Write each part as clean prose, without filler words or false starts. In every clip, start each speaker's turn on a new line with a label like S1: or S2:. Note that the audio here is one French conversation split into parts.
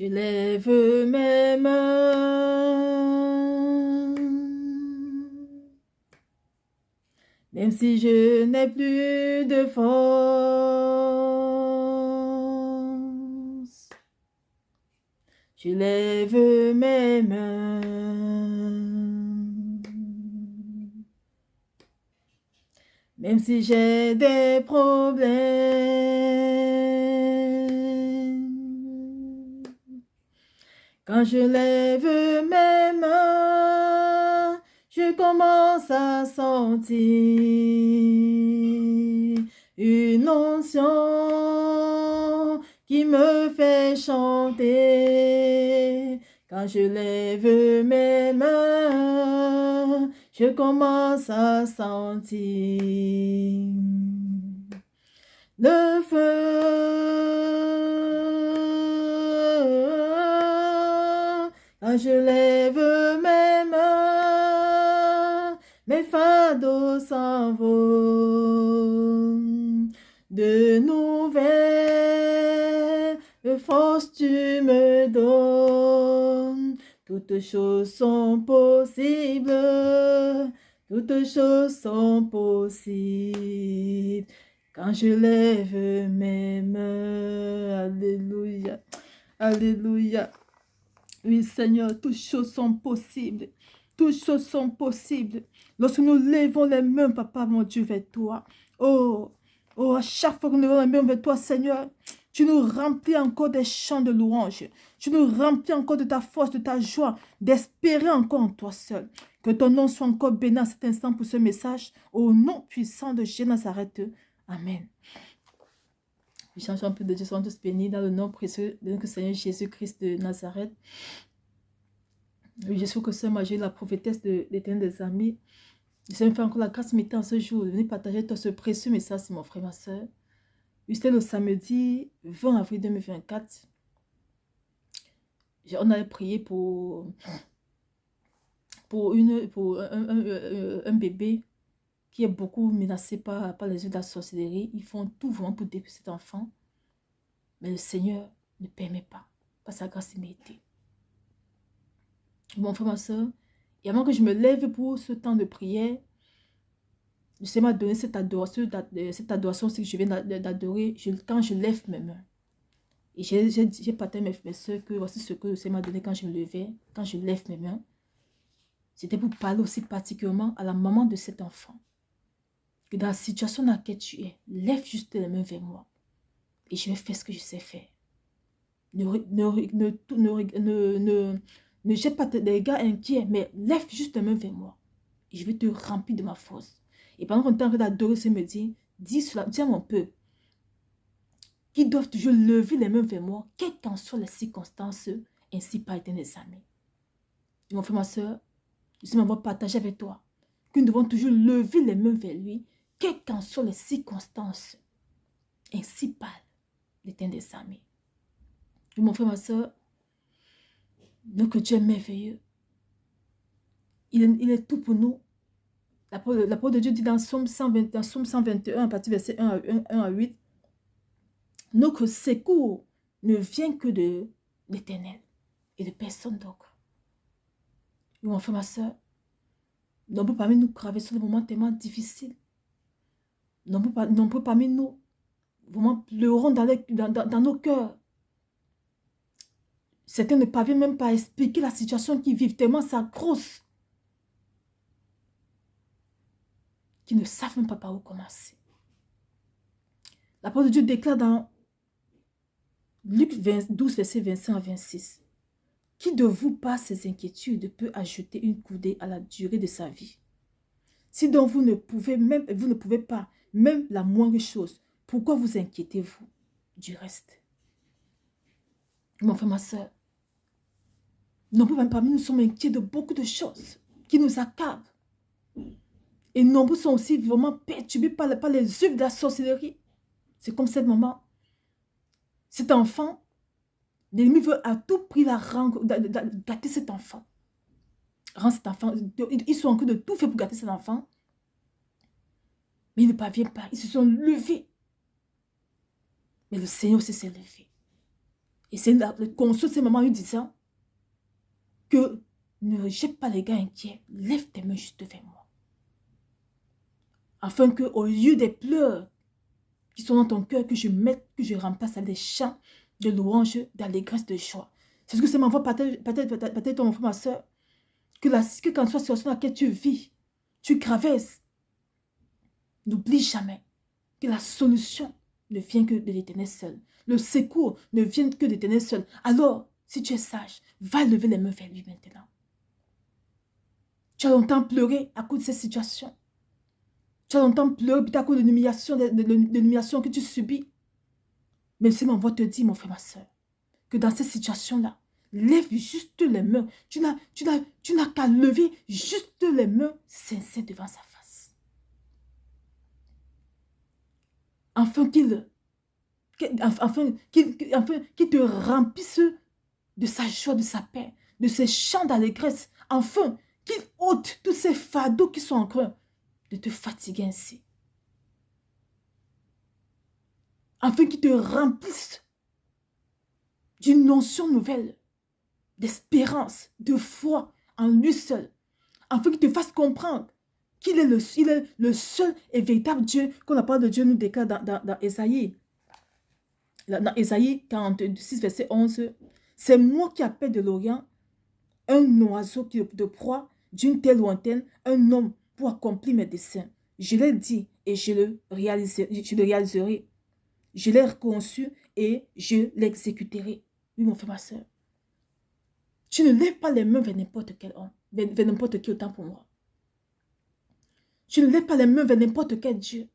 S1: Je lève mes mains, même si je n'ai plus de force. Je lève mes mains, même si j'ai des problèmes. Quand je lève mes mains, je commence à sentir une onction qui me fait chanter. Quand je lève mes mains, je commence à sentir le feu. Quand je lève mes mains, mes fardeaux s'en vont. De nouvelles forces tu me donnes. Toutes choses sont possibles. Toutes choses sont possibles. Quand je lève mes mains, alléluia, alléluia. Oui, Seigneur, toutes choses sont possibles. Toutes choses sont possibles. Lorsque nous lèvons les mains, Papa, mon Dieu, vers toi. Oh, à chaque fois que nous lèvons les mains vers toi, Seigneur, tu nous remplis encore des chants de louange. Tu nous remplis encore de ta force, de ta joie, d'espérer encore en toi seul. Que ton nom soit encore béni à cet instant pour ce message. Au nom puissant de Jésus Nazareth. Amen. Je change un peu de Dieu, soyons tous bénis dans le nom précieux de notre Seigneur Jésus-Christ de Nazareth. Je suis que Sœur Marie, la prophétesse de l'Éternel des armées. Je me fais encore la grâce de ce jour de venir partager ce précieux message, mon frère, ma soeur. C'était le samedi 20 avril 2024. On avait prié pour un bébé qui est beaucoup menacé par les yeux de la sorcellerie. Ils font tout vraiment pour détruire cet enfant. Mais le Seigneur ne permet pas, par sa grâce illimitée. Mon frère, ma soeur, et avant que je me lève pour ce temps de prière, le Seigneur m'a donné cette adoration que je viens d'adorer quand je lève mes mains. Et j'ai partagé mes soeurs que voici ce que le Seigneur m'a donné quand je me levais, quand je lève mes mains. C'était pour parler aussi particulièrement à la maman de cet enfant. Que dans la situation dans laquelle tu es, lève juste les mains vers moi. Et je vais faire ce que je sais faire. Ne jette pas des regards inquiets, mais lève juste les mains vers moi. Et je vais te remplir de ma force. Et pendant qu'on est en train d'adorer, c'est me dire, dis à mon peuple, qu'ils doivent toujours lever les mains vers moi, quelles qu'en soient les circonstances, ainsi par Éternel des armées. Et mon frère, ma soeur, je suis m'avoir partagé avec toi, que nous devons toujours lever les mains vers lui, quelles qu'en soient les circonstances, ainsi par l'Éternel des armées. Et mon frère, ma soeur, notre Dieu est merveilleux. Il est tout pour nous. La parole de Dieu dit dans Psaume 121, à partir du verset 1 à 8, notre secours ne vient que de l'Éternel et de personne d'autre. Mon frère, ma soeur, nombreux parmi nous traversons des moments tellement difficiles. Nombreux parmi nous, vraiment pleurons dans nos cœurs. Certains ne parviennent même pas à expliquer la situation qu'ils vivent, tellement ça grosse, qu'ils ne savent même pas par où commencer. La parole de Dieu déclare dans Luc 12, verset 25 à 26. Qui de vous, par ses inquiétudes, peut ajouter une coudée à la durée de sa vie? Si donc vous ne pouvez pas, même la moindre chose, pourquoi vous inquiétez-vous du reste? Mon frère, ma soeur, nombreux parmi nous sommes inquiets de beaucoup de choses qui nous accablent. Et nombreux sont aussi vraiment perturbés par les œuvres de la sorcellerie. C'est comme cette maman. Cet enfant, l'ennemi veut à tout prix gâter cet enfant. Ils sont en train de tout faire pour gâter cet enfant. Mais il ne parvient pas. Ils se sont levés. Mais le Seigneur aussi s'est levé. Et c'est console ces moments lui disant que ne rejette pas les gars inquiets, lève tes mains juste vers moi. Afin qu'au lieu des pleurs qui sont dans ton cœur, que je remplace à des chants de louange, d'allégresse, de joie. C'est ce que ça m'envoie peut-être mon frère, ma soeur, que quand tu sois sur laquelle tu vis, tu traverses, n'oublie jamais que la solution ne vient que de l'Éternel seul. Le secours ne vient que de l'Éternel seul. Alors, si tu es sage, va lever les mains vers lui maintenant. Tu as longtemps pleuré à cause de cette situation. Tu as longtemps pleuré à cause de l'humiliation que tu subis. Mais le Seigneur m'envoie te dire, mon frère, ma soeur, que dans cette situation-là, lève juste les mains. Tu n'as qu'à lever juste les mains sincères devant sa face. Afin qu'il te remplisse de sa joie, de sa paix, de ses chants d'allégresse. Enfin, qu'il ôte tous ces fardeaux qui sont en train de te fatiguer ainsi. Afin qu'il te remplisse d'une notion nouvelle, d'espérance, de foi en lui seul. Afin qu'il te fasse comprendre qu'il est le seul et véritable Dieu, quand la parole de Dieu nous déclare dans Ésaïe. Dans Ésaïe 46, verset 11, c'est moi qui appelle de l'Orient un oiseau de proie d'une terre lointaine, un homme pour accomplir mes desseins. Je l'ai dit et je le réaliserai. Je l'ai conçu et je l'exécuterai. Oui, mon frère, ma soeur. Tu ne lèves pas les mains vers n'importe quel homme, vers n'importe qui autant pour moi. Tu ne lèves pas les mains vers n'importe quel Dieu.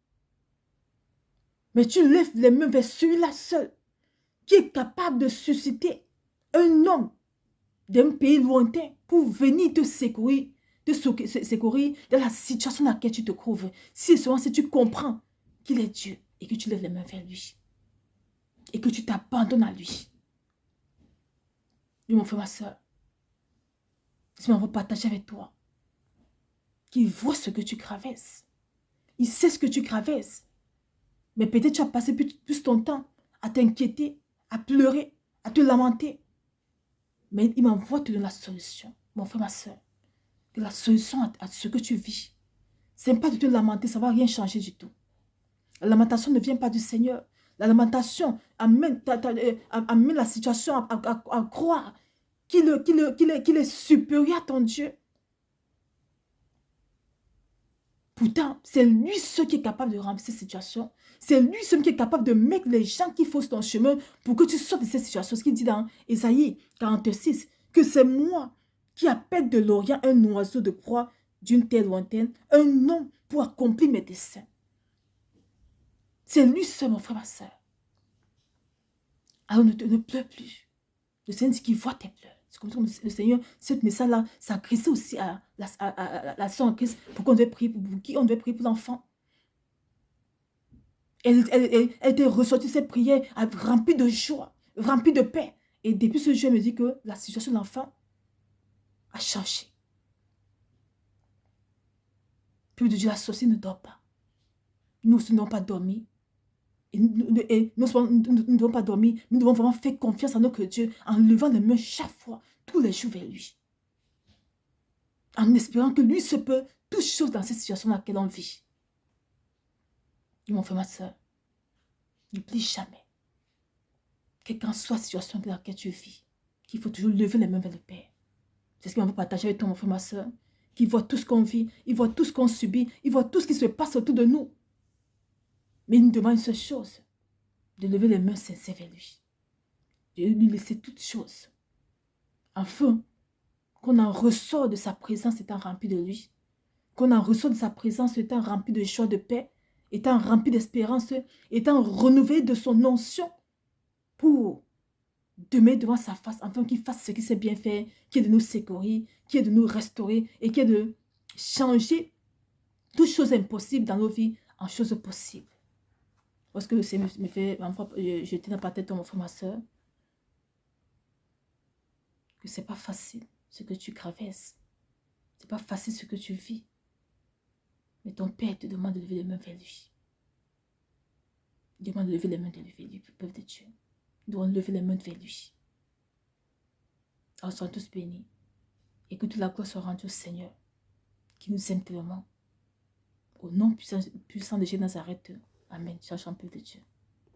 S1: Mais tu lèves les mains vers celui-là seul qui est capable de susciter un homme d'un pays lointain pour venir te secourir, de la situation dans laquelle tu te trouves. Si tu comprends qu'il est Dieu et que tu lèves les mains vers lui et que tu t'abandonnes à lui. Oui, mon frère, ma soeur, je m'en vais partager avec toi. Qu'il voit ce que tu traverses. Il sait ce que tu traverses. Mais peut-être tu as passé plus ton temps à t'inquiéter, à pleurer, à te lamenter. Mais il m'envoie te donner la solution, mon frère, ma soeur. Que la solution à ce que tu vis, ce n'est pas de te lamenter, ça ne va rien changer du tout. La lamentation ne vient pas du Seigneur. La lamentation amène la situation à croire qu'il est supérieur à ton Dieu. Pourtant, c'est lui seul qui est capable de remplir cette situation. C'est lui seul qui est capable de mettre les gens qui faussent ton chemin pour que tu sortes de cette situation. Ce qu'il dit dans Ésaïe 46, que c'est moi qui appelle de l'Orient un oiseau de proie d'une terre lointaine, un homme pour accomplir mes desseins. C'est lui seul, mon frère, ma soeur. Alors ne pleure plus. Le Seigneur dit qu'il voit tes pleurs. C'est comme ça que le Seigneur, ce message-là, ça a crissé aussi à la sœur en Christ pour qu'on devait prier pour qui on devait prier pour l'enfant. Elle était ressortie cette prière remplie de joie, remplie de paix. Et depuis ce jour, elle me dit que la situation de l'enfant a changé. Puis de Dieu, la sorcière ne dort pas. Nous ne devons pas dormir. Et nous ne devons pas dormir. Nous devons vraiment faire confiance à notre Dieu en levant les mains chaque fois, tous les jours vers lui. En espérant que lui se peut toutes choses dans cette situation dans laquelle on vit. Et mon frère, ma soeur, n'oublie jamais, quelle qu'en soit la situation dans laquelle tu vis, qu'il faut toujours lever les mains vers le Père. C'est ce qu'on veut partager avec toi, mon frère, ma soeur, qui voit tout ce qu'on vit, il voit tout ce qu'on subit, il voit tout ce qui se passe autour de nous. Mais il nous demande une seule chose, de lever les mains sincères vers lui, de lui laisser toutes choses, afin qu'on en ressort de sa présence étant rempli de lui, qu'on en ressort de sa présence étant rempli de joie, de paix, étant rempli d'espérance, étant renouvelé de son onction pour demeurer devant sa face, afin qu'il fasse ce qu'il sait bien faire, qui est de nous secourir, qui est de nous restaurer et qui est de changer toutes choses impossibles dans nos vies en choses possibles. Lorsque le Seigneur me fait jeter dans la tête de mon frère, ma soeur, que ce n'est pas facile ce que tu traverses, ce n'est pas facile ce que tu vis, mais ton Père te demande de lever les mains vers lui. Il demande de lever les mains vers lui, peuple de Dieu. Nous devons lever les mains vers lui. Alors, soyons tous bénis. Et que toute la gloire soit rendue au Seigneur, qui nous aime tellement. Au nom puissant de Jésus Nazareth. Amen. Cherchons un peu de Dieu.